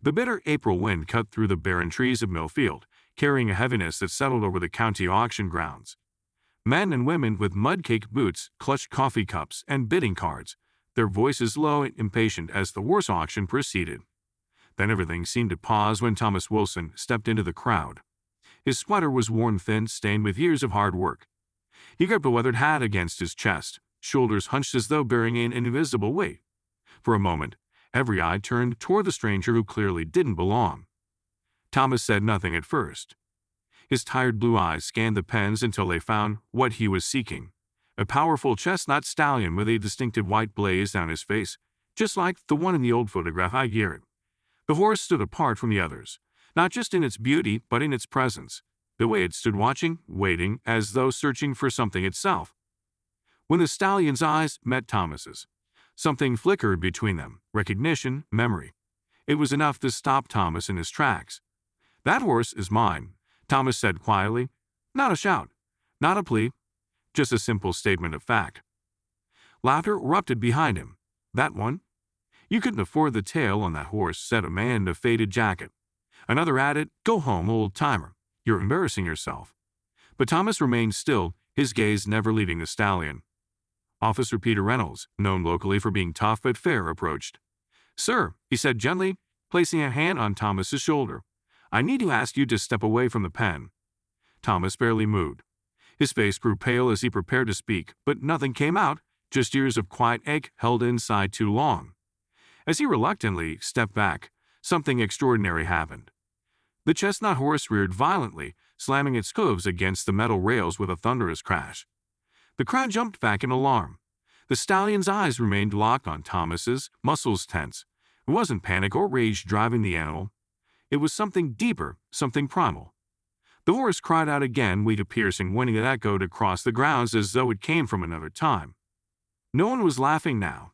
The bitter April wind cut through the barren trees of Millfield, carrying a heaviness that settled over the county auction grounds. Men and women with mud-caked boots clutched coffee cups and bidding cards, their voices low and impatient as the horse auction proceeded. Then everything seemed to pause when Thomas Wilson stepped into the crowd. His sweater was worn thin, stained with years of hard work. He gripped a weathered hat against his chest, shoulders hunched as though bearing an invisible weight. For a moment, every eye turned toward the stranger who clearly didn't belong. Thomas said nothing at first. His tired blue eyes scanned the pens until they found what he was seeking, a powerful chestnut stallion with a distinctive white blaze down his face, just like the one in the old photograph I Garrett. The horse stood apart from the others, not just in its beauty but in its presence, the way it stood watching, waiting, as though searching for something itself. When the stallion's eyes met Thomas's, something flickered between them, recognition, memory. It was enough to stop Thomas in his tracks. "That horse is mine," Thomas said quietly. Not a shout, not a plea, just a simple statement of fact. Laughter erupted behind him. "That one? You couldn't afford the tail on that horse," said a man in a faded jacket. Another added, "Go home, old-timer. You're embarrassing yourself." But Thomas remained still, his gaze never leaving the stallion. Officer Peter Reynolds, known locally for being tough but fair, approached. "Sir," he said gently, placing a hand on Thomas's shoulder, "I need to ask you to step away from the pen." Thomas barely moved. His face grew pale as he prepared to speak, but nothing came out, just years of quiet ache held inside too long. As he reluctantly stepped back, something extraordinary happened. The chestnut horse reared violently, slamming its hooves against the metal rails with a thunderous crash. The crowd jumped back in alarm. The stallion's eyes remained locked on Thomas's, muscles tense. It wasn't panic or rage driving the animal. It was something deeper, something primal. The horse cried out again, with a piercing whinny that echoed across the grounds as though it came from another time. No one was laughing now.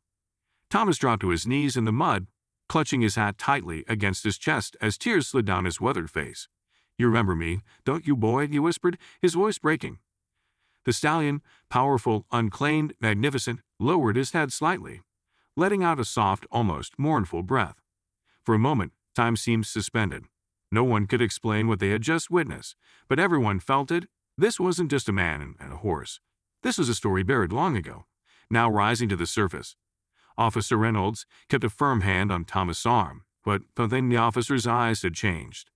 Thomas dropped to his knees in the mud, clutching his hat tightly against his chest as tears slid down his weathered face. "You remember me, don't you, boy?" he whispered, his voice breaking. The stallion, powerful, unclaimed, magnificent, lowered his head slightly, letting out a soft, almost mournful breath. For a moment, time seemed suspended. No one could explain what they had just witnessed, but everyone felt it. This wasn't just a man and a horse. This was a story buried long ago, now rising to the surface. Officer Reynolds kept a firm hand on Thomas' arm, but then the officer's eyes had changed.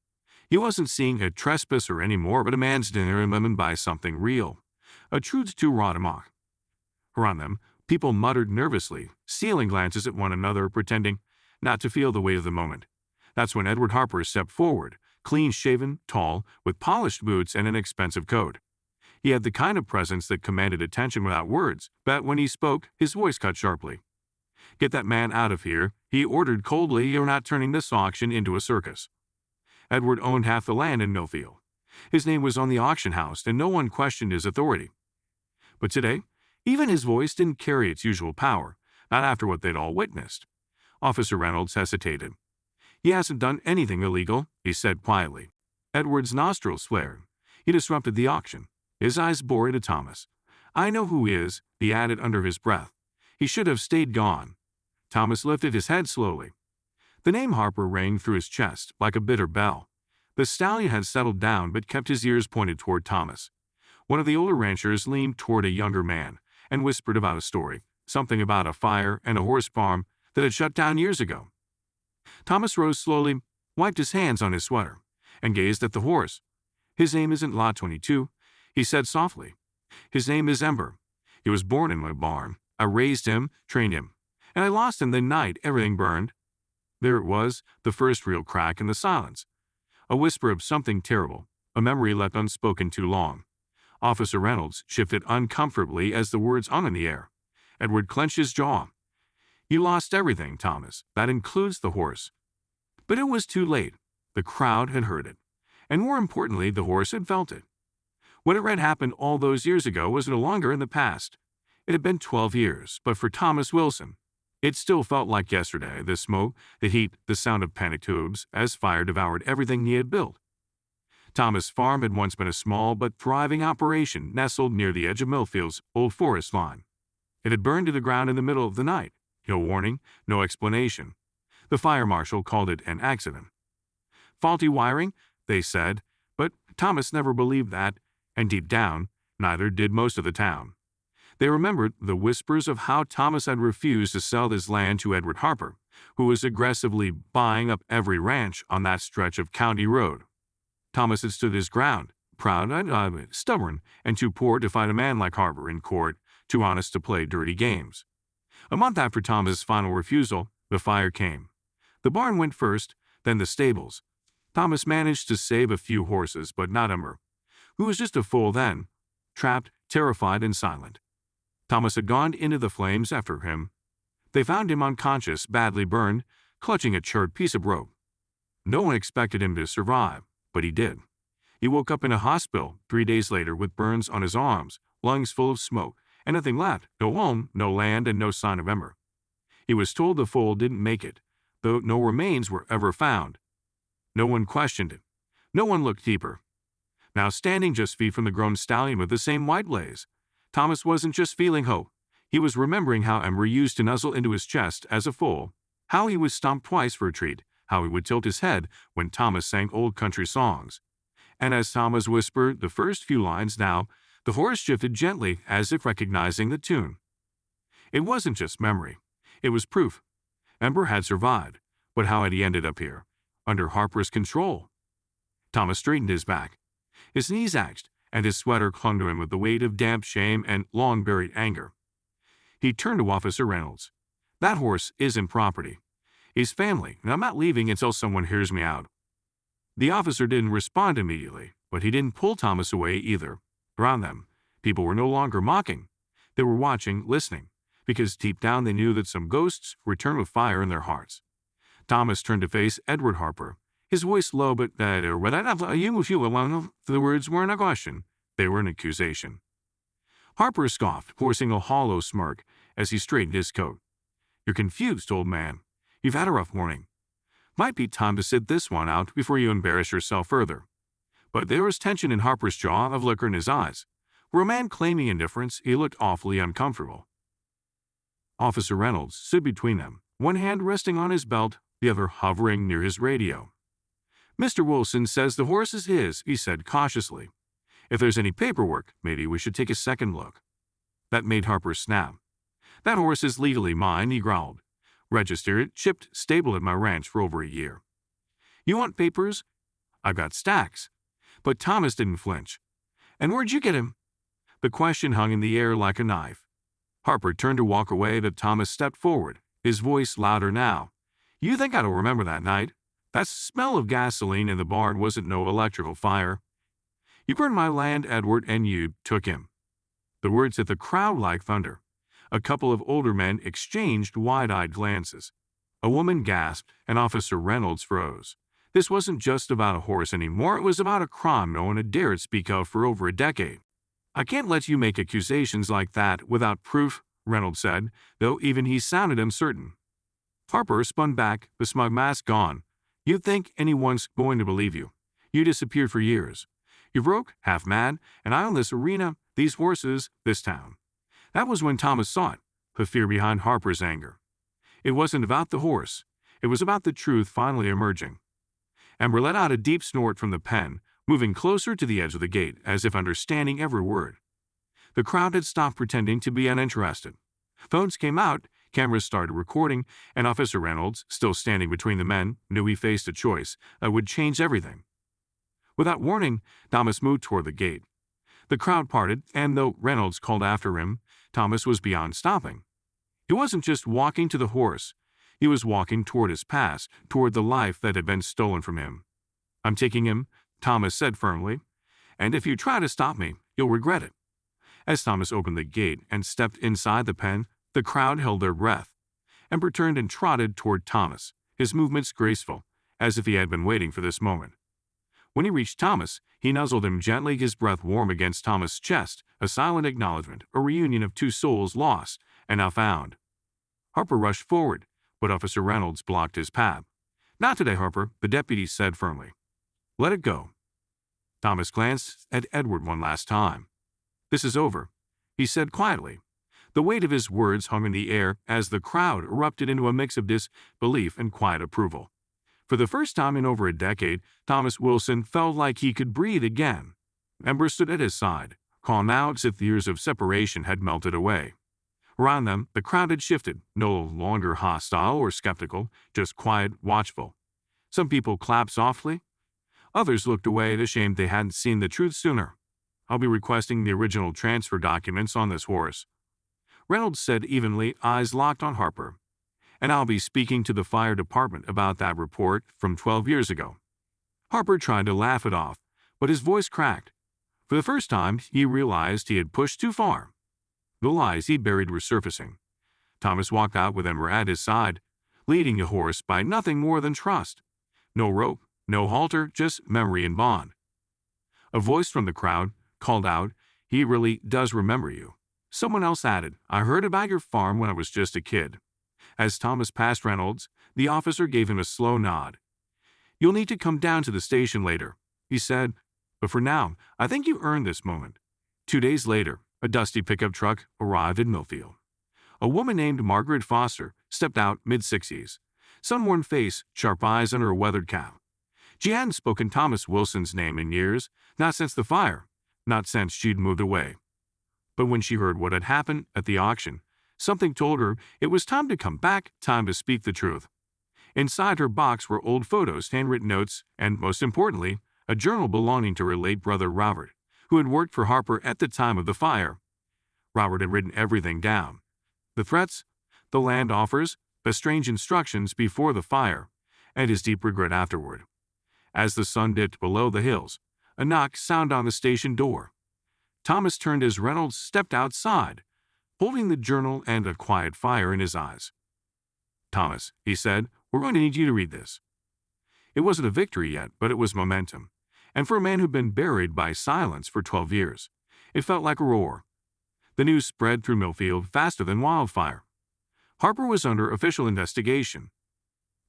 He wasn't seeing a trespasser anymore, but a man's dinner illumined by something real, a truth too raw to mock. Around them, people muttered nervously, stealing glances at one another, pretending not to feel the weight of the moment. That's when Edward Harper stepped forward, clean-shaven, tall, with polished boots and an expensive coat. He had the kind of presence that commanded attention without words, but when he spoke, his voice cut sharply. "Get that man out of here," he ordered coldly. "You're not turning this auction into a circus." Edward owned half the land in Millfield. His name was on the auction house, and no one questioned his authority. But today, even his voice didn't carry its usual power, not after what they'd all witnessed. Officer Reynolds hesitated. "He hasn't done anything illegal," he said quietly. Edward's nostrils flared. He disrupted the auction. His eyes bored at Thomas. "I know who he is," he added under his breath. "He should have stayed gone." Thomas lifted his head slowly. The name Harper rang through his chest like a bitter bell. The stallion had settled down but kept his ears pointed toward Thomas. One of the older ranchers leaned toward a younger man and whispered about a story, something about a fire and a horse farm that had shut down years ago. Thomas rose slowly, wiped his hands on his sweater, and gazed at the horse. "His name isn't Lot 22, he said softly. "His name is Ember. He was born in my barn. I raised him, trained him, and I lost him the night everything burned." There it was, the first real crack in the silence. A whisper of something terrible, a memory left unspoken too long. Officer Reynolds shifted uncomfortably as the words hung in the air. Edward clenched his jaw. "You lost everything, Thomas. That includes the horse." But it was too late. The crowd had heard it. And more importantly, the horse had felt it. What had happened all those years ago was no longer in the past. It had been 12 years, but for Thomas Wilson, it still felt like yesterday, the smoke, the heat, the sound of panicked hooves, as fire devoured everything he had built. Thomas' farm had once been a small but thriving operation nestled near the edge of Millfield's old forest line. It had burned to the ground in the middle of the night. No warning, no explanation. The fire marshal called it an accident. Faulty wiring, they said, but Thomas never believed that, and deep down, neither did most of the town. They remembered the whispers of how Thomas had refused to sell his land to Edward Harper, who was aggressively buying up every ranch on that stretch of county road. Thomas had stood his ground, proud and stubborn, and too poor to fight a man like Harper in court, too honest to play dirty games. A month after Thomas's final refusal, the fire came. The barn went first, then the stables. Thomas managed to save a few horses, but not Ember, who was just a foal then, trapped, terrified, and silent. Thomas had gone into the flames after him. They found him unconscious, badly burned, clutching a charred piece of rope. No one expected him to survive, but he did. He woke up in a hospital 3 days later with burns on his arms, lungs full of smoke, and nothing left, no home, no land, and no sign of Ember. He was told the foal didn't make it, though no remains were ever found. No one questioned it. No one looked deeper. Now standing just feet from the grown stallion with the same white blaze, Thomas wasn't just feeling hope. He was remembering how Ember used to nuzzle into his chest as a foal, how he would stomp twice for a treat, how he would tilt his head when Thomas sang old country songs. And as Thomas whispered the first few lines now, the horse shifted gently as if recognizing the tune. It wasn't just memory. It was proof. Ember had survived, but how had he ended up here? Under Harper's control. Thomas straightened his back. His knees ached, and his sweater clung to him with the weight of damp shame and long-buried anger. He turned to Officer Reynolds. That horse isn't property. He's family, and I'm not leaving until someone hears me out. The officer didn't respond immediately, but he didn't pull Thomas away either. Around them, people were no longer mocking. They were watching, listening, because deep down they knew that some ghosts returned with fire in their hearts. Thomas turned to face Edward Harper, his voice low, but the words weren't a question, they were an accusation. Harper scoffed, forcing a hollow smirk as he straightened his coat. You're confused, old man. You've had a rough morning. Might be time to sit this one out before you embarrass yourself further. But there was tension in Harper's jaw, of liquor in his eyes. For a man claiming indifference, he looked awfully uncomfortable. Officer Reynolds stood between them, one hand resting on his belt, the other hovering near his radio. Mr. Wilson says the horse is his, he said cautiously. If there's any paperwork, maybe we should take a second look. That made Harper snap. That horse is legally mine, he growled. Registered, shipped, stabled at my ranch for over a year. You want papers? I've got stacks. But Thomas didn't flinch. And where'd you get him? The question hung in the air like a knife. Harper turned to walk away, but Thomas stepped forward, his voice louder now. You think I don't remember that night? That smell of gasoline in the barn wasn't no electrical fire. You burned my land, Edward, and you took him. The words hit the crowd like thunder. A couple of older men exchanged wide-eyed glances. A woman gasped, and Officer Reynolds froze. This wasn't just about a horse anymore, it was about a crime no one had dared speak of for over a decade. I can't let you make accusations like that without proof, Reynolds said, though even he sounded uncertain. Harper spun back, the smug mask gone. You think anyone's going to believe you. You disappeared for years. You're broke, half mad, and I own this arena, these horses, this town. That was when Thomas saw it, the fear behind Harper's anger. It wasn't about the horse. It was about the truth finally emerging. Ember let out a deep snort from the pen, moving closer to the edge of the gate, as if understanding every word. The crowd had stopped pretending to be uninterested. Phones came out, cameras started recording, and Officer Reynolds, still standing between the men, knew he faced a choice that would change everything. Without warning, Thomas moved toward the gate. The crowd parted, and though Reynolds called after him, Thomas was beyond stopping. He wasn't just walking to the horse. He was walking toward his past, toward the life that had been stolen from him. I'm taking him, Thomas said firmly, and if you try to stop me, you'll regret it. As Thomas opened the gate and stepped inside the pen, the crowd held their breath. Ember turned and trotted toward Thomas, his movements graceful, as if he had been waiting for this moment. When he reached Thomas, he nuzzled him gently, his breath warm against Thomas' chest, a silent acknowledgement, a reunion of two souls lost and now found. Harper rushed forward, but Officer Reynolds blocked his path. Not today, Harper, the deputy said firmly. Let it go. Thomas glanced at Edward one last time. This is over, he said quietly. The weight of his words hung in the air as the crowd erupted into a mix of disbelief and quiet approval. For the first time in over a decade, Thomas Wilson felt like he could breathe again. Ember stood at his side, calm now as if the years of separation had melted away. Around them, the crowd had shifted, no longer hostile or skeptical, just quiet, watchful. Some people clapped softly. Others looked away, ashamed they hadn't seen the truth sooner. "I'll be requesting the original transfer documents on this horse," Reynolds said evenly, eyes locked on Harper. "And I'll be speaking to the fire department about that report from 12 years ago." Harper tried to laugh it off, but his voice cracked. For the first time, he realized he had pushed too far. The lies he buried were surfacing. Thomas walked out with Ember at his side, leading the horse by nothing more than trust. No rope, no halter, just memory and bond. A voice from the crowd called out, "He really does remember you." Someone else added, "I heard about your farm when I was just a kid." As Thomas passed Reynolds, the officer gave him a slow nod. "You'll need to come down to the station later," he said, "but for now, I think you earned this moment." 2 days later, a dusty pickup truck arrived in Millfield. A woman named Margaret Foster stepped out mid-60s, sun-worn face, sharp eyes under a weathered cap. She hadn't spoken Thomas Wilson's name in years, not since the fire, not since she'd moved away. But when she heard what had happened at the auction, something told her it was time to come back, time to speak the truth. Inside her box were old photos, handwritten notes, and, most importantly, a journal belonging to her late brother Robert, who had worked for Harper at the time of the fire. Robert had written everything down. The threats, the land offers, the strange instructions before the fire, and his deep regret afterward. As the sun dipped below the hills, a knock sounded on the station door. Thomas turned as Reynolds stepped outside, holding the journal and a quiet fire in his eyes. "Thomas," he said, "we're going to need you to read this." It wasn't a victory yet, but it was momentum. And for a man who'd been buried by silence for 12 years, it felt like a roar. The news spread through Millfield faster than wildfire. Harper was under official investigation.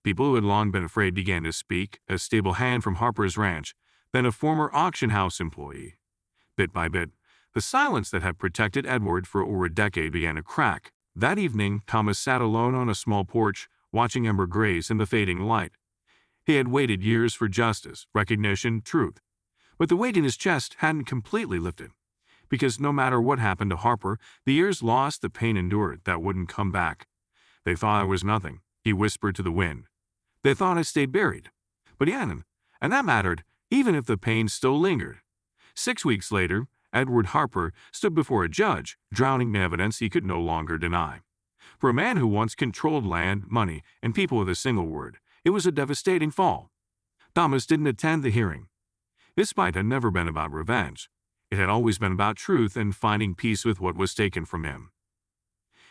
People who had long been afraid began to speak, a stable hand from Harper's ranch, then a former auction house employee. Bit by bit, the silence that had protected Edward for over a decade began to crack. That evening, Thomas sat alone on a small porch, watching Ember graze in the fading light. He had waited years for justice, recognition, truth. But the weight in his chest hadn't completely lifted. Because no matter what happened to Harper, the years lost the pain endured that wouldn't come back. "They thought I was nothing," he whispered to the wind. "They thought I stayed buried. But he hadn't, and that mattered, even if the pain still lingered." 6 weeks later, Edward Harper stood before a judge, drowning in evidence he could no longer deny. For a man who once controlled land, money, and people with a single word, it was a devastating fall. Thomas didn't attend the hearing. This fight had never been about revenge. It had always been about truth and finding peace with what was taken from him.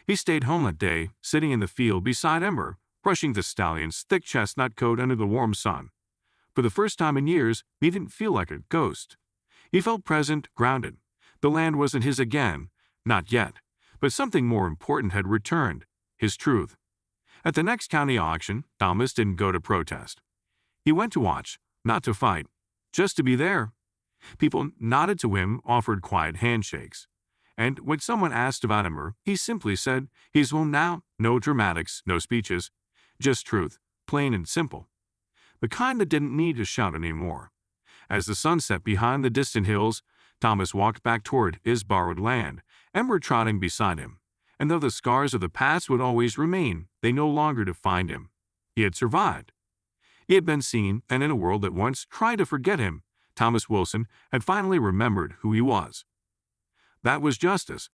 He stayed home that day, sitting in the field beside Ember, brushing the stallion's thick chestnut coat under the warm sun. For the first time in years, he didn't feel like a ghost. He felt present, grounded. The land wasn't his again, not yet, but something more important had returned, his truth. At the next county auction, Thomas didn't go to protest. He went to watch, not to fight, just to be there. People nodded to him, offered quiet handshakes. And when someone asked about Ember, he simply said, "He's home now." No dramatics, no speeches, just truth, plain and simple. The kind that didn't need to shout anymore. As the sun set behind the distant hills, Thomas walked back toward his borrowed land, Ember trotting beside him. And though the scars of the past would always remain, they no longer defined him. He had survived. He had been seen, and in a world that once tried to forget him, Thomas Wilson had finally remembered who he was. That was justice,